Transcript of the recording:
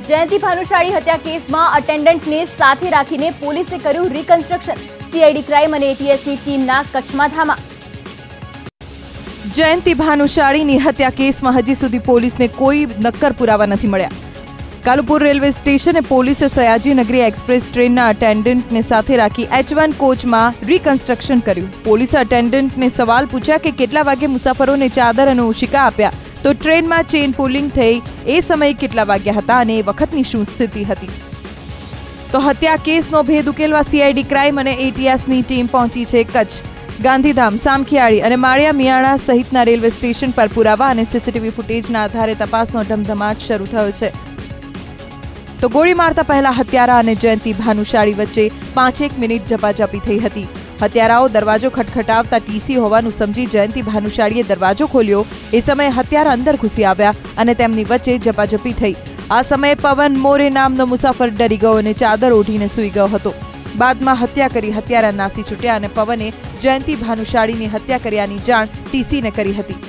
जयंती भानुशाली हत्या केस में अटेन्डન્ટ ने साथे राखीने पोलीसे कर्યું रिकन्स्ट्रक्शन। सीआईडी क्राइम और एटीएस की टीम कच्छ में धामा। जयंती भानुशाळीनी हत्या केस में हजी सुधी पोलीस ने कोई नक्कर पुरावा नहीं मळ्या। Kalupur railway स्टेशने पोलीसे Sayaji Nagari express train अटेन्डન્ટ ने साथे राखी H1 कोच में रिकन्स्ट्रक्शन कर्યું। पोलीसे अटेन्डન્ટ ने सवाल पूछा कि केटला वागे मुसाफरों ने चादर और ओशिका आप्या तो ट्रेन में चेन पुलिंग थई ए समय केटला वाग्या हता अने वखतनी शुं स्थिति हती। तो हत्या केसनो भेद उकेलवा सीआईडी क्राइम और एटीएस नी टीम पहोंची छे कच्छ। गांधीधाम, सामखियाળી અને માળિયા મિયાણા સહિતના રેલવે સ્ટેશન પર પુરાવા અને સીસીટીવી ફૂટેજના આધારે તપાસનો ધમધમાટ શરૂ થયો છે। તો ગોળી મારતા પહેલા હત્યારા અને જયંતી ભાનુશાળી વચ્ચે 5-1 મિનિટ ઝપાઝપી થઈ હતી। હત્યારાઓ દરવાજો ખટખટાવતા ટીસી હોવાનું સમજી જયંતી ભાનુશાળીએ દરવાજો ખોલ્યો। એ સમયે હત્યારા અંદર ઘૂસી આવ્યા અને તેમની વચ્ચે ઝપાઝપી થઈ। આ સમયે પવન મોરે નામનો મુસાફર ડરી ગયો અને ચાદર ઓઢીને સૂઈ ગયો હતો। બાદમાં હત્યા કરી હત્યારા નાસી છૂટ્યા અને પવને જયંતી ભાનુશાળીની હત્યા કર્યાની જાણ ટીસીને કરી હતી।